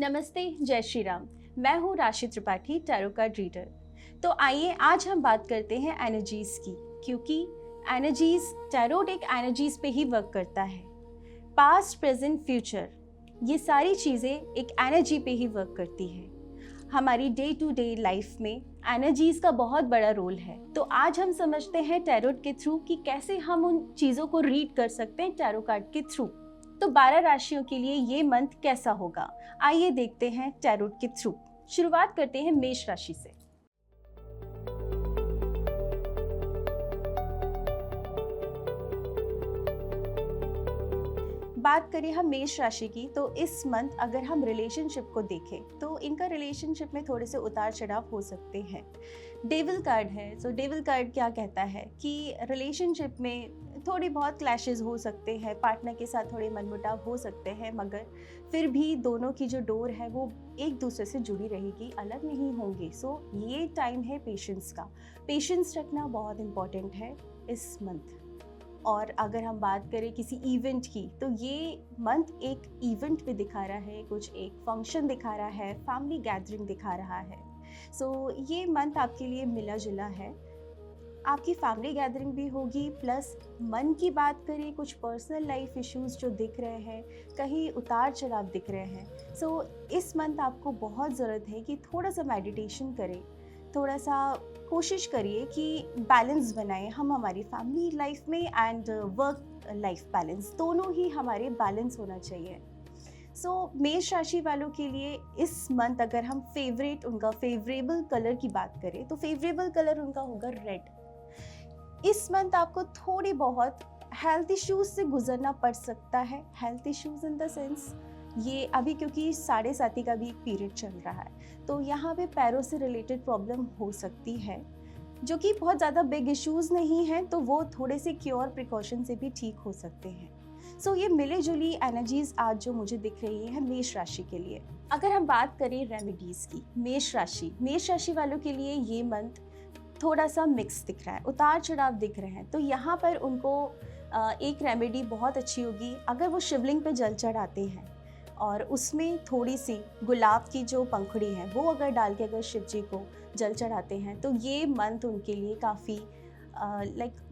नमस्ते, जय श्री राम। मैं हूँ राशि त्रिपाठी, टैरो कार्ड रीडर। तो आइए आज हम बात करते हैं एनर्जीज की, क्योंकि एनर्जीज, टैरोट एक एनर्जीज पे ही वर्क करता है। पास्ट, प्रेजेंट, फ्यूचर, ये सारी चीज़ें एक एनर्जी पे ही वर्क करती है। हमारी डे टू डे लाइफ में एनर्जीज का बहुत बड़ा रोल है। तो आज हम समझते हैं टैरोट के थ्रू कि कैसे हम उन चीज़ों को रीड कर सकते हैं टैरो कार्ड के थ्रू। तो 12 राशियों के लिए ये मंथ कैसा होगा, आइए देखते हैं टैरोट के थ्रू। शुरुआत करते हैं मेष राशि से। बात करें हम मेष राशि की, तो इस मंथ अगर हम रिलेशनशिप को देखें तो इनका रिलेशनशिप में थोड़े से उतार चढ़ाव हो सकते हैं। डेविल कार्ड है, तो डेविल कार्ड क्या कहता है कि रिलेशनशिप में थोड़ी बहुत क्लैशेस हो सकते हैं, पार्टनर के साथ थोड़े मनमुटाव हो सकते हैं, मगर फिर भी दोनों की जो डोर है वो एक दूसरे से जुड़ी रहेगी, अलग नहीं होंगे। सो ये टाइम है पेशेंस का। पेशेंस रखना बहुत इम्पॉर्टेंट है इस मंथ। और अगर हम बात करें किसी इवेंट की, तो ये मंथ एक इवेंट भी दिखा रहा है, कुछ एक फंक्शन दिखा रहा है, फैमिली गैदरिंग दिखा रहा है। सो ये मंथ आपके लिए मिला जुला है। आपकी फैमिली गैदरिंग भी होगी, प्लस मन की बात करें, कुछ पर्सनल लाइफ इश्यूज जो दिख रहे हैं, कहीं उतार चढ़ाव दिख रहे हैं। सो इस मंथ आपको बहुत ज़रूरत है कि थोड़ा सा मेडिटेशन करें, थोड़ा सा कोशिश करिए कि बैलेंस बनाएं हम हमारी फैमिली लाइफ में एंड वर्क लाइफ बैलेंस, दोनों ही हमारे बैलेंस होना चाहिए। सो मेष राशि वालों के लिए इस मंथ अगर हम उनका फेवरेबल कलर की बात करें, तो फेवरेबल कलर उनका होगा रेड। इस मंथ आपको थोड़ी बहुत हेल्थ इश्यूज से गुजरना पड़ सकता है। Health issues in the sense, ये अभी क्योंकि 7.5 का भी एक पीरियड चल रहा है, तो यहाँ पे पैरों से रिलेटेड प्रॉब्लम हो सकती है, जो कि बहुत ज़्यादा बिग इश्यूज नहीं हैं, तो वो थोड़े से क्योर प्रिकॉशन से भी ठीक हो सकते हैं। सो ये मिले जुली एनर्जीज आज जो मुझे दिख रही है मेष राशि के लिए। अगर हम बात करें रेमेडीज़ की, मेष राशि वालों के लिए ये मंथ थोड़ा सा मिक्स दिख रहा है, उतार चढ़ाव दिख रहे हैं। तो यहाँ पर उनको एक रेमेडी बहुत अच्छी होगी अगर वो शिवलिंग पे जल चढ़ाते हैं और उसमें थोड़ी सी गुलाब की जो पंखुड़ी है वो अगर डाल के अगर शिव जी को जल चढ़ाते हैं, तो ये मंथ उनके लिए काफ़ी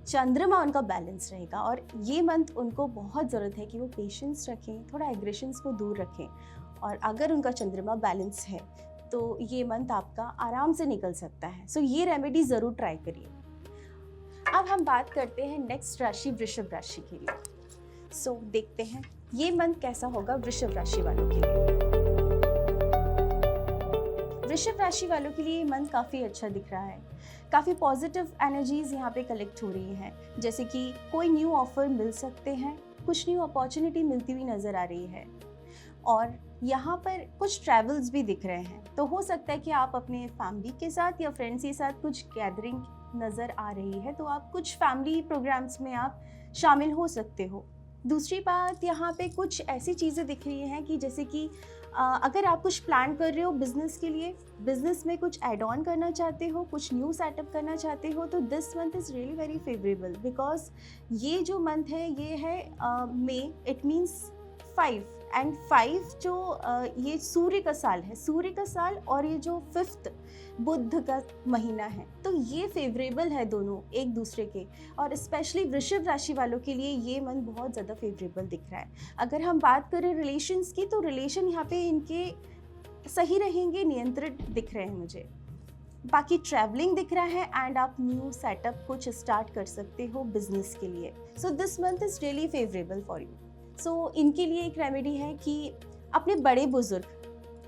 चंद्रमा उनका बैलेंस रहेगा। और ये मंथ उनको बहुत ज़रूरत है कि वो पेशेंस रखें, थोड़ा एग्रेशंस को दूर रखें, और अगर उनका चंद्रमा बैलेंस है तो ये मंथ आपका आराम से निकल सकता है। सो ये रेमेडी ज़रूर ट्राई करिए। अब हम बात करते हैं नेक्स्ट राशि, वृषभ राशि के लिए। सो देखते हैं ये मंथ कैसा होगा वृषभ राशि वालों के लिए। वृषभ राशि वालों के लिए ये मंथ काफ़ी अच्छा दिख रहा है। काफ़ी पॉजिटिव एनर्जीज यहाँ पे कलेक्ट हो रही हैं, जैसे कि कोई न्यू ऑफर मिल सकते हैं, कुछ न्यू अपॉर्चुनिटी मिलती हुई नज़र आ रही है, और यहाँ पर कुछ ट्रैवल्स भी दिख रहे हैं। तो हो सकता है कि आप अपने फैमिली के साथ या फ्रेंड्स के साथ कुछ गैदरिंग नज़र आ रही है, तो आप कुछ फैमिली प्रोग्राम्स में आप शामिल हो सकते हो। दूसरी बात, यहाँ पे कुछ ऐसी चीज़ें दिख रही हैं कि जैसे कि अगर आप कुछ प्लान कर रहे हो बिजनेस के लिए, बिजनेस में कुछ ऐड ऑन करना चाहते हो, कुछ न्यू सेटअप करना चाहते हो, तो this month is really very favourable, because ये जो मंथ है ये है मई, इट मीन्स 5 एंड 5 जो ये सूर्य का साल है, सूर्य का साल, और ये जो 5th बुध का महीना है, तो ये फेवरेबल है दोनों एक दूसरे के। और स्पेशली वृषभ राशि वालों के लिए ये मंथ बहुत ज़्यादा फेवरेबल दिख रहा है। अगर हम बात करें रिलेशंस की, तो रिलेशन यहाँ पे इनके सही रहेंगे, नियंत्रित दिख रहे हैं मुझे। बाकी ट्रैवलिंग दिख रहा है एंड आप न्यू सेटअप कुछ स्टार्ट कर सकते हो बिजनेस के लिए। So this month is really favourable for you. So इनके लिए एक रेमेडी है कि अपने बड़े बुजुर्ग,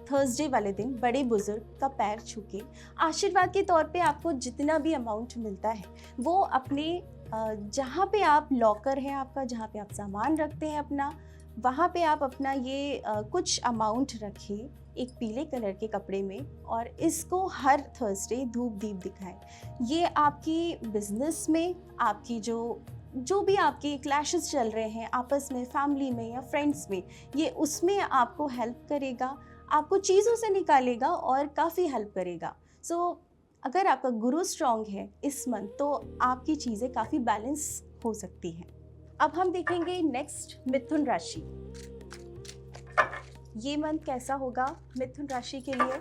थर्सडे वाले दिन बड़े बुजुर्ग का पैर छू के आशीर्वाद के तौर पे आपको जितना भी अमाउंट मिलता है वो अपने जहाँ पे आप लॉकर है आपका, जहाँ पे आप सामान रखते हैं अपना, वहाँ पे आप अपना ये कुछ अमाउंट रखें एक पीले कलर के कपड़े में, और इसको हर थर्सडे धूप दीप दिखाएं। ये आपकी बिजनेस में, आपकी जो भी आपके क्लैशेस चल रहे हैं आपस में, फैमिली में या फ्रेंड्स में, ये उसमें आपको हेल्प करेगा, आपको चीज़ों से निकालेगा और काफ़ी हेल्प करेगा। सो अगर आपका गुरु स्ट्रॉन्ग है इस मंथ, तो आपकी चीज़ें काफ़ी बैलेंस हो सकती हैं। अब हम देखेंगे नेक्स्ट मिथुन राशि। ये मंथ कैसा होगा मिथुन राशि के लिए?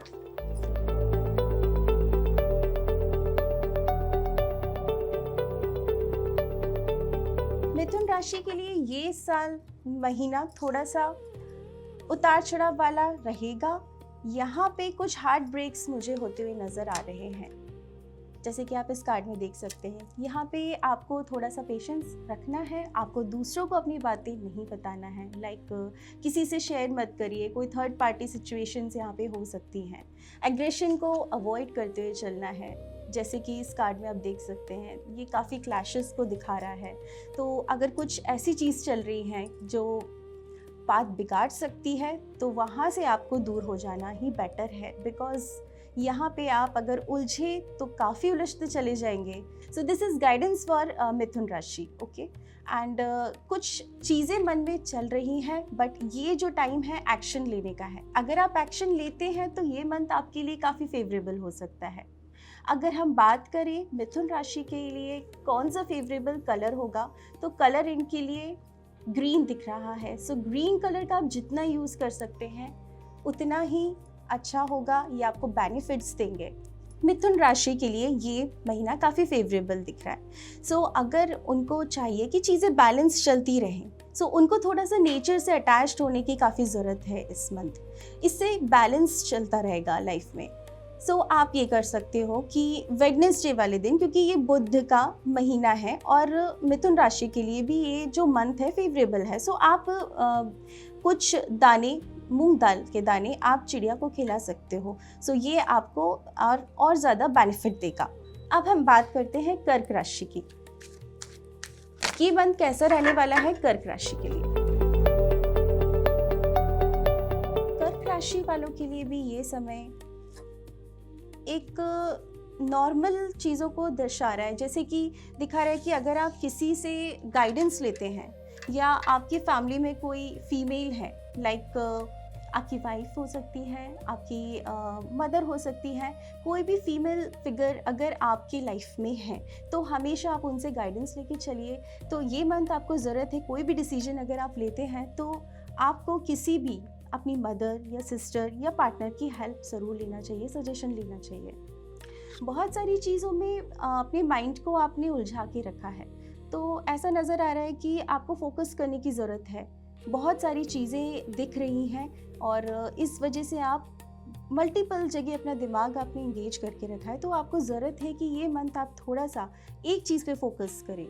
मिथुन राशि के लिए ये साल महीना थोड़ा सा उतार चढ़ाव वाला रहेगा। यहाँ पे कुछ हार्ट ब्रेक्स मुझे होते हुए नज़र आ रहे हैं, जैसे कि आप इस कार्ड में देख सकते हैं। यहाँ पे आपको थोड़ा सा पेशेंस रखना है, आपको दूसरों को अपनी बातें नहीं बताना है। किसी से शेयर मत करिए, कोई थर्ड पार्टी सिचुएशंस यहाँ पे हो सकती हैं। एग्रेशन को अवॉइड करते हुए चलना है, जैसे कि इस कार्ड में आप देख सकते हैं ये काफ़ी क्लैशेस को दिखा रहा है। तो अगर कुछ ऐसी चीज़ चल रही है जो बात बिगाड़ सकती है तो वहाँ से आपको दूर हो जाना ही बेटर है, बिकॉज़ यहाँ पे आप अगर उलझे तो काफ़ी उलझते चले जाएंगे। So this is guidance for मिथुन राशि, ओके। एंड कुछ चीज़ें मन में चल रही हैं, बट ये जो टाइम है एक्शन लेने का है। अगर आप एक्शन लेते हैं तो ये मंथ आपके लिए काफ़ी फेवरेबल हो सकता है। अगर हम बात करें मिथुन राशि के लिए कौन सा फेवरेबल कलर होगा, तो कलर इनके लिए ग्रीन दिख रहा है। सो ग्रीन कलर का आप जितना यूज़ कर सकते हैं उतना ही अच्छा होगा, ये आपको बेनिफिट्स देंगे। मिथुन राशि के लिए ये महीना काफ़ी फेवरेबल दिख रहा है। सो अगर उनको चाहिए कि चीज़ें बैलेंस चलती रहें, सो उनको थोड़ा सा नेचर से अटैच्ड होने की काफ़ी ज़रूरत है इस मंथ। इससे बैलेंस चलता रहेगा लाइफ में। सो आप ये कर सकते हो कि वेडनेसडे वाले दिन, क्योंकि ये बुध का महीना है और मिथुन राशि के लिए भी ये जो मंथ है फेवरेबल है। सो आप कुछ दाने, मूंग दाल के दाने आप चिड़िया को खिला सकते हो। सो ये आपको और ज़्यादा बेनिफिट देगा। अब हम बात करते हैं कर्क राशि की। ये मंथ कैसा रहने वाला है कर्क राशि के लिए? कर्क राशि वालों के लिए भी ये समय एक नॉर्मल चीज़ों को दर्शा रहा है, जैसे कि दिखा रहा है कि अगर आप किसी से गाइडेंस लेते हैं या आपकी फैमिली में कोई फीमेल है, आपकी वाइफ हो सकती है, आपकी मदर हो सकती है, कोई भी फीमेल फिगर अगर आपकी लाइफ में है तो हमेशा आप उनसे गाइडेंस लेके चलिए। तो ये मंथ आपको ज़रूरत है, कोई भी डिसीजन अगर आप लेते हैं तो आपको किसी भी अपनी मदर या सिस्टर या पार्टनर की हेल्प ज़रूर लेना चाहिए, सजेशन लेना चाहिए। बहुत सारी चीज़ों में अपने माइंड को आपने उलझा के रखा है, तो ऐसा नज़र आ रहा है कि आपको फोकस करने की ज़रूरत है। बहुत सारी चीज़ें दिख रही हैं और इस वजह से आप मल्टीपल जगह अपना दिमाग आपने इंगेज करके रखा है। तो आपको ज़रूरत है कि ये मंथ आप थोड़ा सा एक चीज़ पे फोकस करें।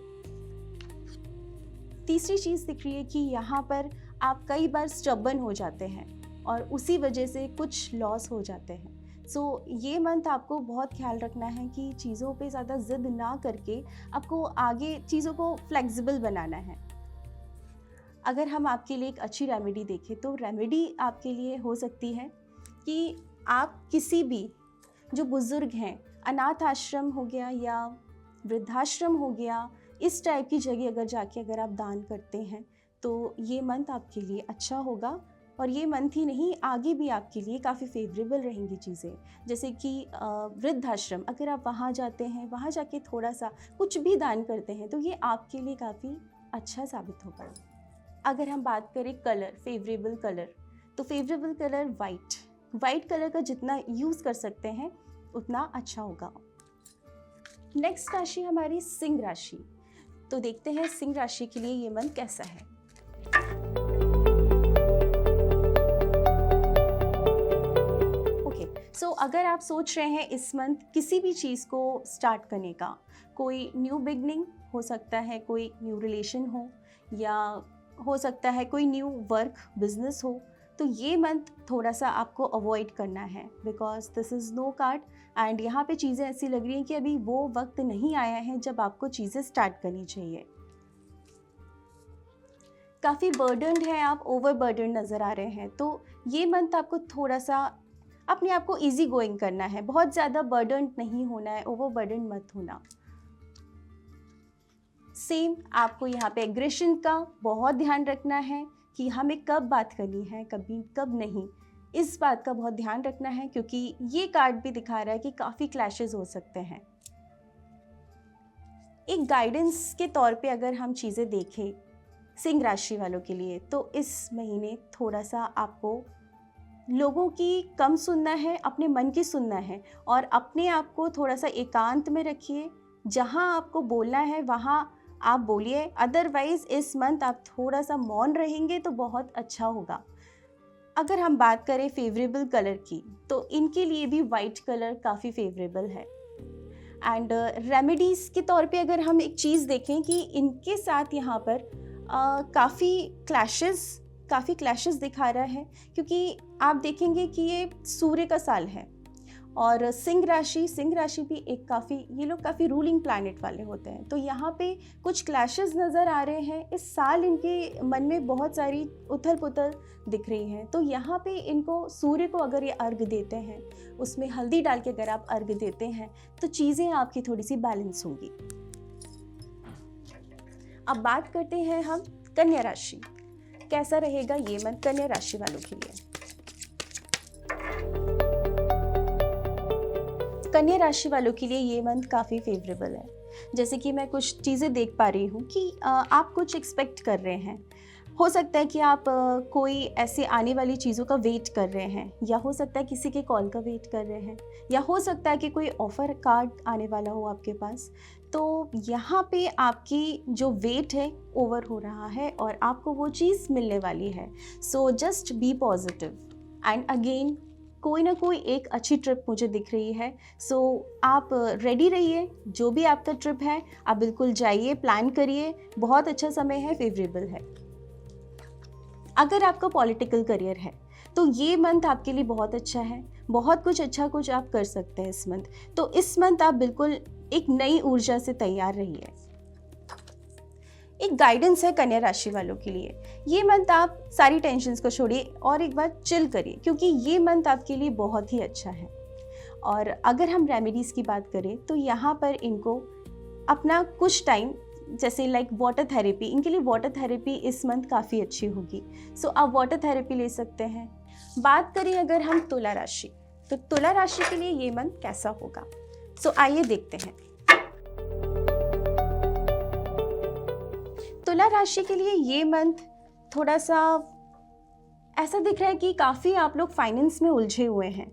तीसरी चीज़ दिख रही है कि यहाँ पर आप कई बार स्टबर्न हो जाते हैं और उसी वजह से कुछ लॉस हो जाते हैं। सो ये मंथ आपको बहुत ख्याल रखना है कि चीज़ों पे ज़्यादा ज़िद ना करके आपको आगे चीज़ों को फ्लेक्सिबल बनाना है। अगर हम आपके लिए एक अच्छी रेमेडी देखें तो रेमेडी आपके लिए हो सकती है कि आप किसी भी जो बुज़ुर्ग हैं, अनाथ आश्रम हो गया या वृद्धाश्रम हो गया, इस टाइप की जगह अगर जाके अगर आप दान करते हैं तो ये मंथ आपके लिए अच्छा होगा। और ये मंथ ही नहीं, आगे भी आपके लिए काफ़ी फेवरेबल रहेंगी चीज़ें। जैसे कि वृद्धाश्रम, अगर आप वहाँ जाते हैं, वहाँ जाके थोड़ा सा कुछ भी दान करते हैं तो ये आपके लिए काफ़ी अच्छा साबित होगा। अगर हम बात करें कलर, फेवरेबल कलर, तो फेवरेबल कलर वाइट कलर का जितना यूज़ कर सकते हैं उतना अच्छा होगा। नेक्स्ट राशि हमारी सिंह राशि। तो देखते हैं सिंह राशि के लिए ये मंथ कैसा है। सो अगर आप सोच रहे हैं इस मंथ किसी भी चीज़ को स्टार्ट करने का, कोई न्यू बिगनिंग हो सकता है, कोई न्यू रिलेशन हो या हो सकता है कोई न्यू वर्क बिजनेस हो, तो ये मंथ थोड़ा सा आपको अवॉइड करना है, because this is no card and यहाँ पे चीज़ें ऐसी लग रही हैं कि अभी वो वक्त नहीं आया है जब आपको चीज़ें स्टार्ट करनी चाहिए। काफ़ी बर्डनड है, आप ओवर बर्डन नज़र आ रहे हैं, तो ये मंथ आपको थोड़ा सा अपने आप को इजी गोइंग करना है, बहुत ज़्यादा बर्डन नहीं होना है, ओवर बर्डन मत होना। सेम आपको यहाँ पे एग्रेशन का बहुत ध्यान रखना है कि हमें कब बात करनी है, कब नहीं, इस बात का बहुत ध्यान रखना है, क्योंकि ये कार्ड भी दिखा रहा है कि काफ़ी क्लैशेस हो सकते हैं। एक गाइडेंस के तौर पे अगर हम चीज़ें देखें सिंह राशि वालों के लिए, तो इस महीने थोड़ा सा आपको लोगों की कम सुनना है, अपने मन की सुनना है और अपने आप को थोड़ा-सा एकांत में रखिए। जहाँ आपको बोलना है वहाँ आप बोलिए, अदरवाइज़ इस मंथ आप थोड़ा-सा मौन रहेंगे तो बहुत अच्छा होगा। अगर हम बात करें फ़ेवरेबल कलर की, तो इनके लिए भी वाइट कलर काफ़ी फ़ेवरेबल है। एंड रेमेडीज़ के तौर पे अगर हम एक चीज़ देखें कि इनके साथ यहाँ पर काफ़ी क्लैशेस दिखा रहा है, क्योंकि आप देखेंगे कि ये सूर्य का साल है और सिंह राशि भी एक काफ़ी, ये लोग काफ़ी रूलिंग प्लैनेट वाले होते हैं, तो यहाँ पे कुछ क्लैशेस नज़र आ रहे हैं। इस साल इनके मन में बहुत सारी उथल पुथल दिख रही है, तो यहाँ पे इनको सूर्य को अगर ये अर्घ देते हैं, उसमें हल्दी डाल के अगर आप अर्घ देते हैं तो चीज़ें आपकी थोड़ी सी बैलेंस होंगी। अब बात करते हैं हम कन्या राशि, कैसा रहेगा ये मंथ कन्या राशि वालों के लिए। कन्या राशि वालों के लिए ये मंथ काफ़ी फेवरेबल है। जैसे कि मैं कुछ चीज़ें देख पा रही हूँ कि आप कुछ एक्सपेक्ट कर रहे हैं। हो सकता है कि आप कोई ऐसे आने वाली चीज़ों का वेट कर रहे हैं, या हो सकता है किसी के कॉल का वेट कर रहे हैं, या हो सकता है कि कोई ऑफ़र कार्ड आने वाला हो आपके पास। तो यहाँ पे आपकी जो वेट है ओवर हो रहा है और आपको वो चीज़ मिलने वाली है। So just be positive and again कोई ना कोई एक अच्छी ट्रिप मुझे दिख रही है। सो आप रेडी रहिए, जो भी आपका ट्रिप है आप बिल्कुल जाइए, प्लान करिए, बहुत अच्छा समय है, फेवरेबल है। अगर आपका पॉलिटिकल करियर है तो ये मंथ आपके लिए बहुत अच्छा है, बहुत कुछ आप कर सकते हैं इस मंथ। तो इस मंथ आप बिल्कुल एक नई ऊर्जा से तैयार रहिए। एक गाइडेंस है कन्या राशि वालों के लिए, ये मंथ आप सारी टेंशन्स को छोड़िए और एक बार चिल करिए, क्योंकि ये मंथ आपके लिए बहुत ही अच्छा है। और अगर हम रेमेडीज़ की बात करें तो यहाँ पर इनको अपना कुछ टाइम, जैसे लाइक वाटर थेरेपी, इनके लिए वाटर थेरेपी इस मंथ काफ़ी अच्छी होगी। सो आप वाटर थेरेपी ले सकते हैं। बात करें अगर हम तुला राशि, तो तुला राशि के लिए ये मंथ कैसा होगा, सो आइए देखते हैं। तुला राशि के लिए ये मंथ थोड़ा सा ऐसा दिख रहा है कि काफ़ी आप लोग फाइनेंस में उलझे हुए हैं।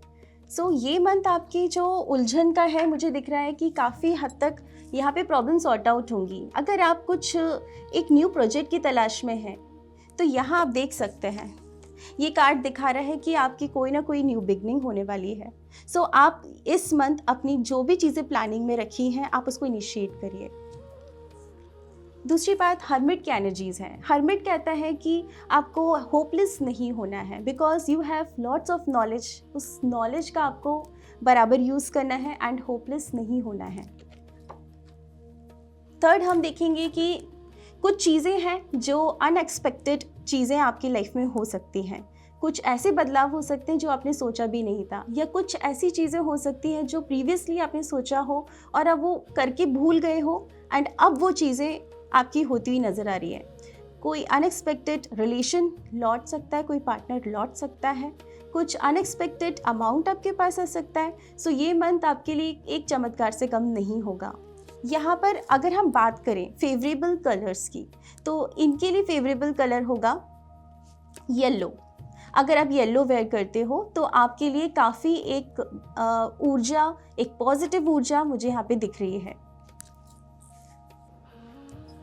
सो ये मंथ आपकी जो उलझन का है, मुझे दिख रहा है कि काफ़ी हद तक यहाँ पे प्रॉब्लम सॉर्ट आउट होंगी। अगर आप कुछ एक न्यू प्रोजेक्ट की तलाश में हैं तो यहाँ आप देख सकते हैं, ये कार्ड दिखा रहा है कि आपकी कोई ना कोई न्यू बिगनिंग होने वाली है। सो आप इस मंथ अपनी जो भी चीज़ें प्लानिंग में रखी हैं आप उसको इनिशिएट करिए। दूसरी बात, हर्मिट की एनर्जीज़ हैं। हर्मिट कहता है कि आपको होपलेस नहीं होना है, because you have lots of knowledge. उस नॉलेज का आपको बराबर यूज़ करना है एंड होपलेस नहीं होना है। थर्ड, हम देखेंगे कि कुछ चीज़ें हैं जो अनएक्सपेक्टेड चीज़ें आपकी लाइफ में हो सकती हैं। कुछ ऐसे बदलाव हो सकते हैं जो आपने सोचा भी नहीं था, या कुछ ऐसी चीज़ें हो सकती हैं जो प्रीवियसली आपने सोचा हो और अब वो करके भूल गए हो एंड अब वो चीज़ें आपकी होती हुई नज़र आ रही है। कोई अनएक्सपेक्टेड रिलेशन लौट सकता है, कोई पार्टनर लौट सकता है, कुछ अनएक्सपेक्टेड अमाउंट आपके पास आ सकता है। सो ये मंथ आपके लिए एक चमत्कार से कम नहीं होगा। यहाँ पर अगर हम बात करें फेवरेबल कलर्स की, तो इनके लिए फेवरेबल कलर होगा येलो। अगर आप येलो वेयर करते हो तो आपके लिए काफ़ी एक ऊर्जा, एक पॉजिटिव ऊर्जा मुझे यहाँ पे दिख रही है।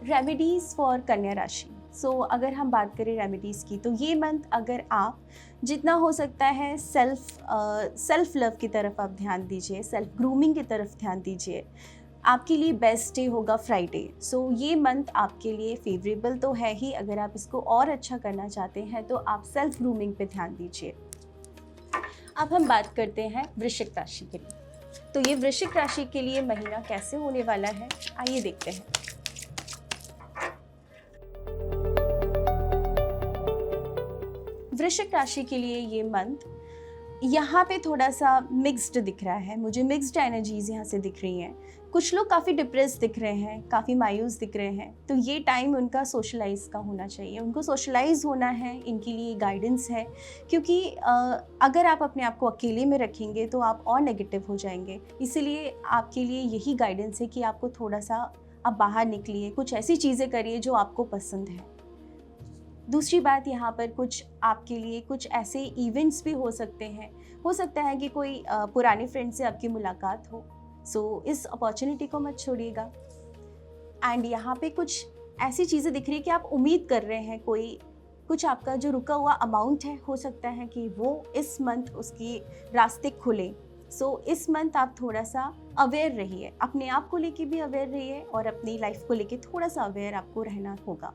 रेमेडीज़ फॉर कन्या राशि। सो अगर हम बात करें रेमेडीज़ की, तो ये मंथ अगर आप जितना हो सकता है सेल्फ लव की तरफ आप ध्यान दीजिए, सेल्फ ग्रूमिंग की तरफ ध्यान दीजिए। आपके लिए बेस्ट डे होगा फ्राइडे। सो ये मंथ आपके लिए फेवरेबल तो है ही, अगर आप इसको और अच्छा करना चाहते हैं तो आप सेल्फ ग्रूमिंग पे ध्यान दीजिए। अब हम बात करते हैं वृश्चिक राशि के लिए। तो ये वृश्चिक राशि के लिए महीना कैसे होने वाला है, आइए देखते हैं। वृश्चिक राशि के लिए ये मंथ यहाँ पे थोड़ा सा मिक्स्ड दिख रहा है, मुझे मिक्स्ड एनर्जीज यहाँ से दिख रही हैं। कुछ लोग काफ़ी डिप्रेस दिख रहे हैं, काफ़ी मायूस दिख रहे हैं, तो ये टाइम उनका सोशलाइज का होना चाहिए, उनको सोशलाइज होना है, इनके लिए गाइडेंस है। क्योंकि अगर आप अपने आप को अकेले में रखेंगे तो आप और नेगेटिव हो जाएंगे। इसीलिए आपके लिए यही गाइडेंस है कि आपको थोड़ा सा आप बाहर निकलिए, कुछ ऐसी चीज़ें करिए जो आपको पसंद है। दूसरी बात, यहाँ पर कुछ आपके लिए कुछ ऐसे इवेंट्स भी हो सकते हैं। हो सकता है कि कोई पुराने फ्रेंड से आपकी मुलाकात हो, सो इस अपॉर्चुनिटी को मत छोड़िएगा। एंड यहाँ पे कुछ ऐसी चीज़ें दिख रही है कि आप उम्मीद कर रहे हैं कोई कुछ आपका जो रुका हुआ अमाउंट है, हो सकता है कि वो इस मंथ उसकी रास्ते खुले। सो इस मंथ आप थोड़ा सा अवेयर रहिए, अपने आप को लेके भी अवेयर रहिए और अपनी लाइफ को लेके थोड़ा सा अवेयर आपको रहना होगा।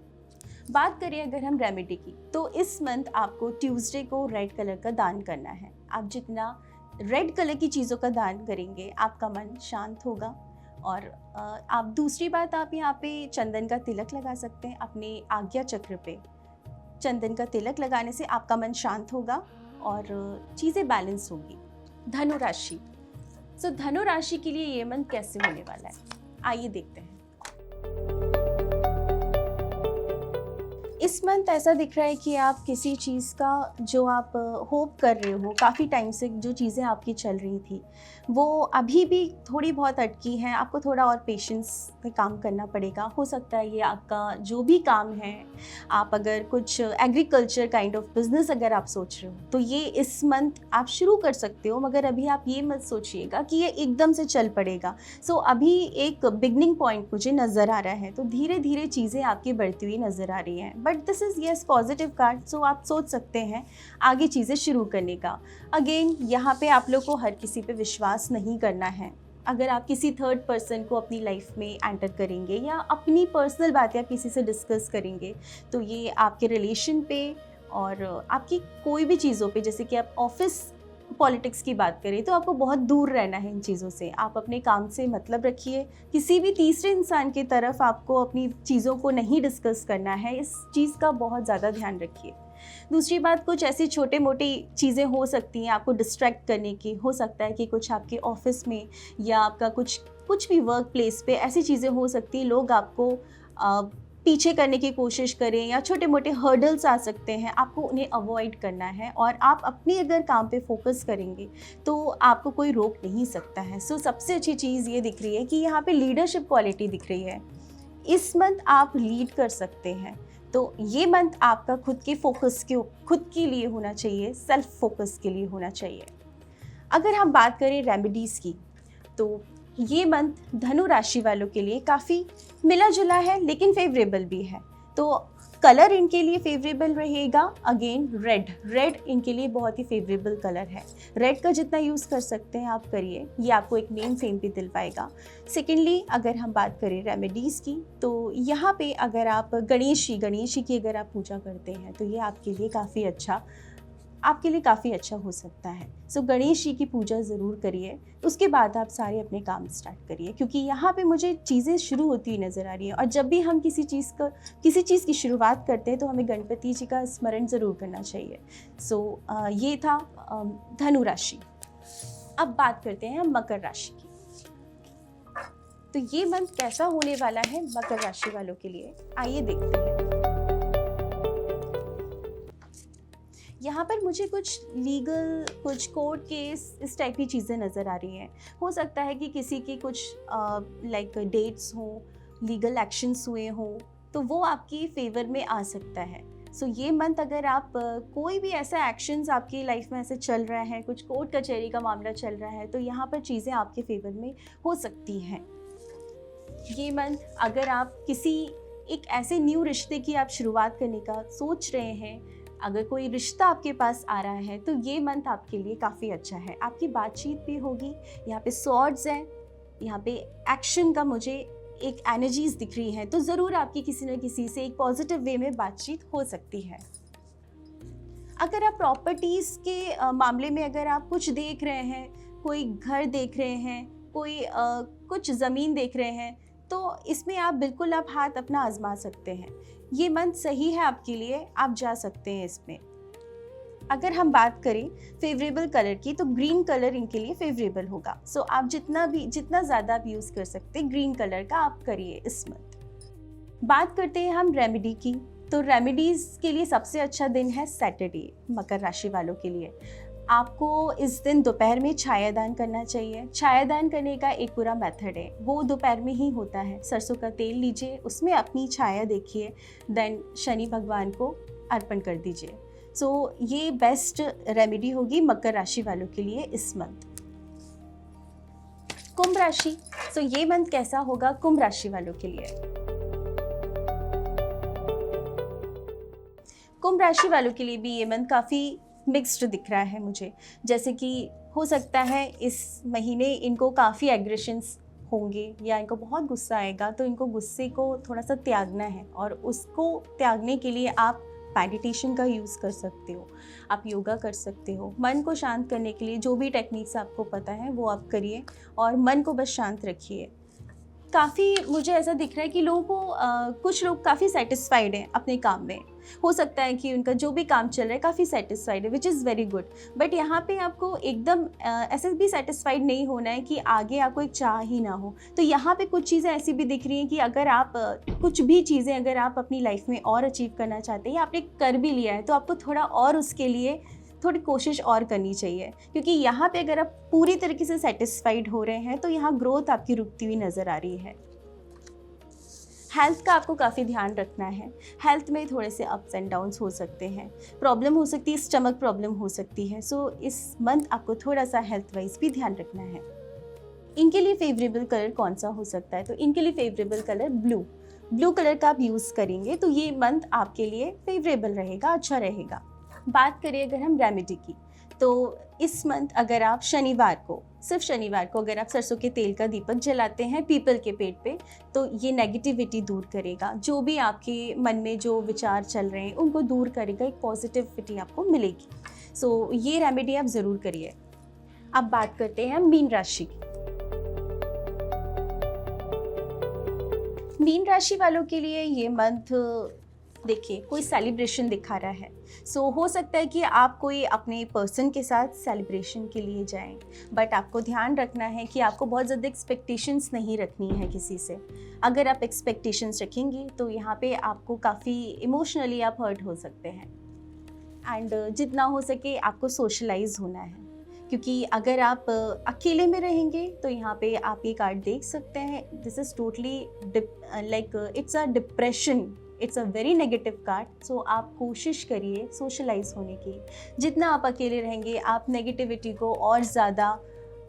बात करें अगर हम रेमेडी की, तो इस मंथ आपको ट्यूसडे को रेड कलर का दान करना है। आप जितना रेड कलर की चीज़ों का दान करेंगे, आपका मन शांत होगा। और आप दूसरी बात, आप यहाँ पे चंदन का तिलक लगा सकते हैं अपने आज्ञा चक्र पे। चंदन का तिलक लगाने से आपका मन शांत होगा और चीज़ें बैलेंस होगी। धनु राशि, सो धनु राशि के लिए ये मंथ कैसे होने वाला है, आइए देखते हैं। इस मंथ ऐसा दिख रहा है कि आप किसी चीज़ का जो आप होप कर रहे हो, काफ़ी टाइम से जो चीज़ें आपकी चल रही थी वो अभी भी थोड़ी बहुत अटकी हैं। आपको थोड़ा और पेशेंस में काम करना पड़ेगा। हो सकता है ये आपका जो भी काम है, आप अगर कुछ एग्रीकल्चर काइंड ऑफ बिजनेस अगर आप सोच रहे हो तो ये इस मंथ आप शुरू कर सकते हो, मगर अभी आप ये मत सोचिएगा कि ये एकदम से चल पड़ेगा। सो अभी एक बिगनिंग पॉइंट मुझे नज़र आ रहा है, तो धीरे धीरे चीज़ें आपकी बढ़ती हुई नज़र आ रही हैं। But this is yes positive card, so आप सोच सकते हैं आगे चीज़ें शुरू करने का। अगेन यहाँ पे आप लोग को हर किसी पे विश्वास नहीं करना है। अगर आप किसी थर्ड पर्सन को अपनी लाइफ में एंटर करेंगे या अपनी पर्सनल बातें आप किसी से डिस्कस करेंगे, तो ये आपके रिलेशन पे और आपकी कोई भी चीज़ों पे, जैसे कि आप ऑफिस पॉलिटिक्स की बात करें, तो आपको बहुत दूर रहना है इन चीज़ों से। आप अपने काम से मतलब रखिए, किसी भी तीसरे इंसान की तरफ आपको अपनी चीज़ों को नहीं डिस्कस करना है। इस चीज़ का बहुत ज़्यादा ध्यान रखिए। दूसरी बात, कुछ ऐसी छोटे मोटी चीज़ें हो सकती हैं आपको डिस्ट्रैक्ट करने की। हो सकता है कि कुछ आपके ऑफिस में या आपका कुछ भी वर्क प्लेस पे ऐसी चीज़ें हो सकती हैं, लोग आपको पीछे करने की कोशिश करें या छोटे मोटे हर्डल्स आ सकते हैं, आपको उन्हें अवॉइड करना है। और आप अपनी अगर काम पे फोकस करेंगे तो आपको कोई रोक नहीं सकता है। सो सबसे अच्छी चीज़ ये दिख रही है कि यहाँ पे लीडरशिप क्वालिटी दिख रही है। इस मंथ आप लीड कर सकते हैं, तो ये मंथ आपका खुद के लिए होना चाहिए, सेल्फ फोकस के लिए होना चाहिए। अगर हम बात करें रेमेडीज़ की, तो ये मंथ धनु राशि वालों के लिए काफ़ी मिला जुला है, लेकिन फेवरेबल भी है। तो कलर इनके लिए फेवरेबल रहेगा। अगेन रेड इनके लिए बहुत ही फेवरेबल कलर है। रेड का जितना यूज़ कर सकते हैं आप करिए, ये आपको एक नेम फेम भी दिलवाएगा। सेकेंडली, अगर हम बात करें रेमेडीज़ की, तो यहाँ पे अगर आप गणेश जी की अगर आप पूजा करते हैं तो ये आपके लिए काफ़ी अच्छा हो सकता है। सो गणेश जी की पूजा ज़रूर करिए, उसके बाद आप सारे अपने काम स्टार्ट करिए, क्योंकि यहाँ पे मुझे चीज़ें शुरू होती हुई नज़र आ रही हैं। और जब भी हम किसी चीज़ की शुरुआत करते हैं तो हमें गणपति जी का स्मरण ज़रूर करना चाहिए। सो ये था धनु राशि। अब बात करते हैं हम मकर राशि की। तो ये मंथ कैसा होने वाला है मकर राशि वालों के लिए, आइए देखते हैं। यहाँ पर मुझे कुछ लीगल, कुछ कोर्ट केस, इस टाइप की चीज़ें नज़र आ रही हैं। हो सकता है कि किसी की कुछ लाइक डेट्स हों, लीगल एक्शंस हुए हों, तो वो आपकी फेवर में आ सकता है। सो ये मंथ अगर आप कोई भी ऐसा एक्शंस आपकी लाइफ में ऐसे चल रहा है, कुछ कोर्ट कचहरी का मामला चल रहा है, तो यहाँ पर चीज़ें आपके फेवर में हो सकती हैं। ये मंथ अगर आप किसी एक ऐसे न्यू रिश्ते की आप शुरुआत करने का सोच रहे हैं, अगर कोई रिश्ता आपके पास आ रहा है, तो ये मंथ आपके लिए काफ़ी अच्छा है। आपकी बातचीत भी होगी। यहाँ पे स्वॉर्ड्स हैं, यहाँ पे एक्शन का मुझे एक एनर्जीज दिख रही हैं, तो ज़रूर आपकी किसी न किसी से एक पॉजिटिव वे में बातचीत हो सकती है। अगर आप प्रॉपर्टीज़ के मामले में अगर आप कुछ देख रहे हैं, कोई घर देख रहे हैं, कोई कुछ ज़मीन देख रहे हैं, तो इसमें आप बिल्कुल आप हाथ अपना आजमा सकते हैं। ये मंथ सही है आपके लिए, आप जा सकते हैं इसमें। अगर हम बात करें फेवरेबल कलर की, तो ग्रीन कलर इनके लिए फेवरेबल होगा। सो आप जितना ज़्यादा आप यूज़ कर सकते हैं ग्रीन कलर का, आप करिए इस मंथ। बात करते हैं हम रेमेडी की, तो रेमेडीज़ के लिए सबसे अच्छा दिन है सैटरडे मकर राशि वालों के लिए। आपको इस दिन दोपहर में छायादान करना चाहिए। छायादान करने का एक पूरा मेथड है, वो दोपहर में ही होता है। सरसों का तेल लीजिए, उसमें अपनी छाया देखिए, देन शनि भगवान को अर्पण कर दीजिए। सो ये बेस्ट रेमेडी होगी मकर राशि वालों के लिए इस मंथ। कुंभ राशि, सो ये मंथ कैसा होगा कुंभ राशि वालों के लिए? कुंभ राशि वालों के लिए भी ये मंथ काफ़ी मिक्स्ड दिख रहा है मुझे। जैसे कि हो सकता है इस महीने इनको काफ़ी एग्रेशंस होंगे या इनको बहुत गुस्सा आएगा, तो इनको गुस्से को थोड़ा सा त्यागना है और उसको त्यागने के लिए आप मेडिटेशन का यूज़ कर सकते हो, आप योगा कर सकते हो। मन को शांत करने के लिए जो भी टेक्निक्स आपको पता है वो आप करिए और मन को बस शांत रखिए। काफ़ी मुझे ऐसा दिख रहा है कि लोगों को कुछ लोग काफ़ी सेटिस्फाइड हैं अपने काम में। हो सकता है कि उनका जो भी काम चल रहा है काफ़ी सेटिस्फाइड है, which is very good. But यहाँ पे आपको एकदम ऐसे भी सेटिस्फाइड नहीं होना है कि आगे आपको एक चाह ही ना हो। तो यहाँ पे कुछ चीज़ें ऐसी भी दिख रही हैं कि अगर आप कुछ भी चीज़ें अगर आप अपनी लाइफ में और अचीव करना चाहते हैं या आपने कर भी लिया है, तो आपको थोड़ा और उसके लिए थोड़ी कोशिश और करनी चाहिए। क्योंकि यहाँ पे अगर आप पूरी तरीके से सेटिस्फाइड हो रहे हैं तो यहाँ ग्रोथ आपकी रुकती हुई नज़र आ रही है। हेल्थ का आपको काफ़ी ध्यान रखना है। हेल्थ में थोड़े से अप्स एंड डाउन्स हो सकते हैं, प्रॉब्लम हो सकती है, स्टमक प्रॉब्लम हो सकती है। सो इस मंथ आपको थोड़ा सा हेल्थ वाइज भी ध्यान रखना है। इनके लिए फेवरेबल कलर कौन सा हो सकता है? तो इनके लिए फेवरेबल कलर ब्लू कलर का आप यूज़ करेंगे तो ये मंथ आपके लिए फेवरेबल रहेगा, अच्छा रहेगा। बात करें अगर हम रेमेडी की, तो इस मंथ अगर आप सिर्फ शनिवार को अगर आप सरसों के तेल का दीपक जलाते हैं पीपल के पेड़ पे, तो ये नेगेटिविटी दूर करेगा। जो भी आपके मन में जो विचार चल रहे हैं उनको दूर करेगा, एक पॉजिटिविटी आपको मिलेगी। सो ये रेमेडी आप ज़रूर करिए। अब बात करते हैं मीन राशि की। मीन राशि वालों के लिए ये मंथ देखिए कोई सेलिब्रेशन दिखा रहा है। सो हो सकता है कि आप कोई अपने पर्सन के साथ सेलिब्रेशन के लिए जाएं, बट आपको ध्यान रखना है कि आपको बहुत ज़्यादा एक्सपेक्टेशंस नहीं रखनी है किसी से। अगर आप एक्सपेक्टेशंस रखेंगे तो यहाँ पे आपको काफ़ी इमोशनली आप हर्ट हो सकते हैं। एंड जितना हो सके आपको सोशलाइज होना है, क्योंकि अगर आप अकेले में रहेंगे तो यहाँ पे आप ये कार्ड देख सकते हैं, this is totally like it's a depression, it's a very negative card. So आप कोशिश करिए सोशलाइज होने की। जितना आप अकेले रहेंगे आप नेगेटिविटी को और ज़्यादा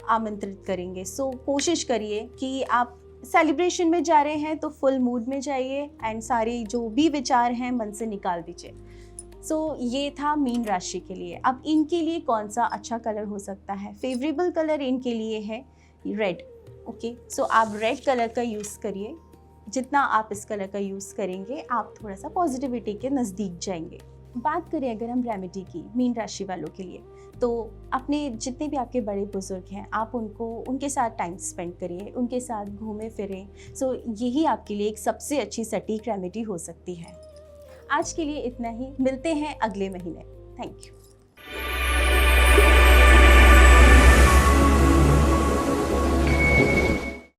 आमंत्रित करेंगे। सो कोशिश करिए कि आप सेलिब्रेशन में जा रहे हैं तो फुल मूड में जाइए एंड सारे जो भी विचार हैं मन से निकाल दीजिए। सो ये था मीन राशि के लिए। अब इनके लिए कौन सा अच्छा कलर हो सकता है? फेवरेबल कलर इनके लिए है रेड। ओके, सो आप रेड कलर का यूज़ करिए। जितना आप इस कलर का यूज़ करेंगे आप थोड़ा सा पॉजिटिविटी के नज़दीक जाएंगे। बात करें अगर हम रेमेडी की मीन राशि वालों के लिए, तो अपने जितने भी आपके बड़े बुजुर्ग हैं आप उनके साथ टाइम स्पेंड करिए, उनके साथ घूमें फिरें। सो यही आपके लिए एक सबसे अच्छी सटीक रेमेडी हो सकती है। आज के लिए इतना ही, मिलते हैं अगले महीने। Thank you.